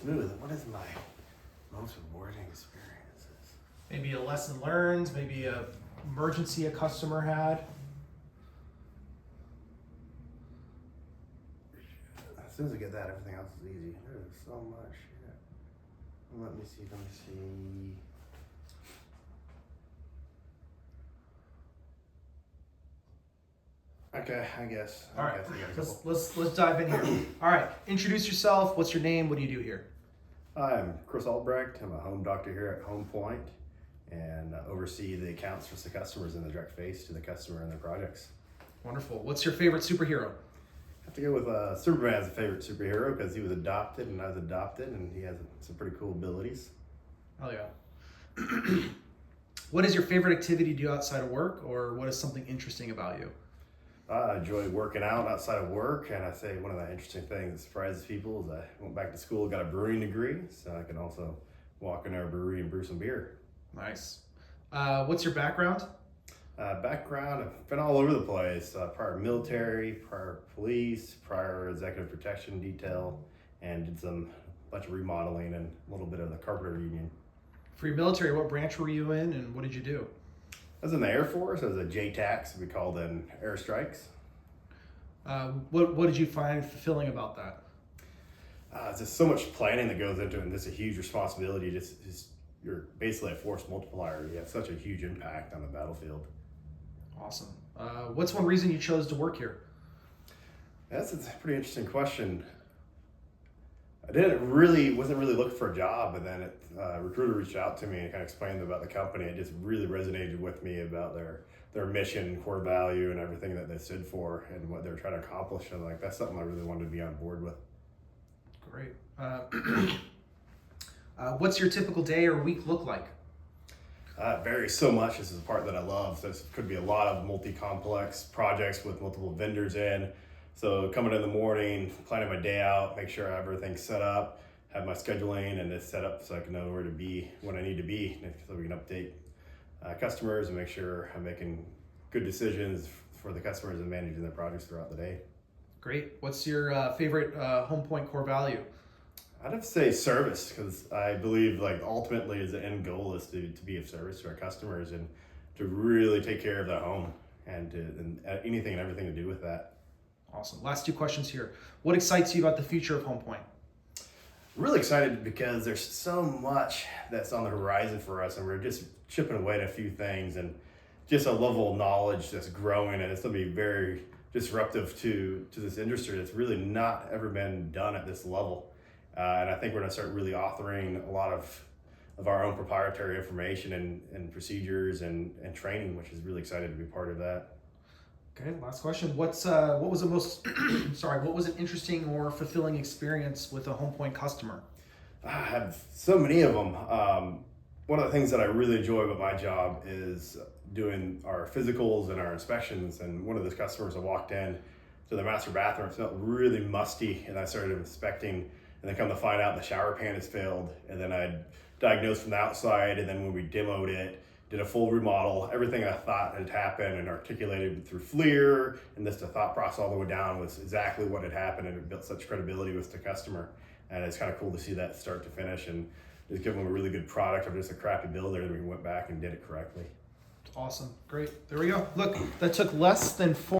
Smooth. What is my most rewarding experiences? Maybe a lesson learned, maybe a emergency a customer had. As soon as I get that, everything else is easy. There's so much shit. Let me see. Okay, I guess. All right, I got a couple. let's dive in here. All right, introduce yourself. What's your name? What do you do here? I'm Chris Albrecht. I'm a home doctor here at Home Point and oversee the accounts for the customers in the direct face to the customer and their projects. Wonderful. What's your favorite superhero? I have to go with Superman's a favorite superhero because he was adopted and I was adopted and he has some pretty cool abilities. Oh yeah. What is your favorite activity to do outside of work, or what is something interesting about you? I enjoy working out outside of work, and I say one of the interesting things that surprises people is I went back to school, got a brewing degree, so I can also walk in our brewery and brew some beer. Nice. What's your background? Background, I've been all over the place. Prior military, prior police, prior executive protection detail, and did a bunch of remodeling and a little bit of the carpenter union. For your military, what branch were you in, and what did you do? I was in the Air Force. I was a JTAX, we called in airstrikes. What did you find fulfilling about that? It's just so much planning that goes into it, and it's a huge responsibility. Just you're basically a force multiplier. You have such a huge impact on the battlefield. Awesome. What's one reason you chose to work here? That's a pretty interesting question. I wasn't really looking for a job, and then a recruiter reached out to me and kind of explained about the company. It just really resonated with me about their mission, core value, and everything that they stood for and what they're trying to accomplish. And that's something I really wanted to be on board with. Great. What's your typical day or week look like? It varies so much. This is the part that I love. This could be a lot of multi-complex projects with multiple vendors in. So coming in the morning, planning my day out, make sure everything's set up, have my scheduling and it's set up so I can know where to be when I need to be, so we can update customers and make sure I'm making good decisions for the customers and managing their projects throughout the day. Great. What's your favorite Home Point core value? I'd have to say service, because I believe ultimately the end goal is to be of service to our customers and to really take care of that home and anything and everything to do with that. Awesome. Last two questions here. What excites you about the future of Home Point? I'm really excited because there's so much that's on the horizon for us, and we're just chipping away at a few things and just a level of knowledge that's growing, and it's going to be very disruptive to this industry that's really not ever been done at this level. And I think we're going to start really authoring a lot of our own proprietary information and procedures and training, which is really excited to be part of that. Okay, last question. What was the most what was an interesting or fulfilling experience with a Home Point customer? I have so many of them. One of the things that I really enjoy about my job is doing our physicals and our inspections. And one of the customers, I walked in to the master bathroom, it felt really musty, and I started inspecting, and then come to find out the shower pan has failed. And then I diagnosed from the outside, and then when we demoed it, did a full remodel. Everything I thought had happened and articulated through FLIR and the thought process all the way down was exactly what had happened, and it built such credibility with the customer. And it's kind of cool to see that start to finish and just give them a really good product of just a crappy builder, and we went back and did it correctly. Awesome. Great. There we go. Look, that took less than 4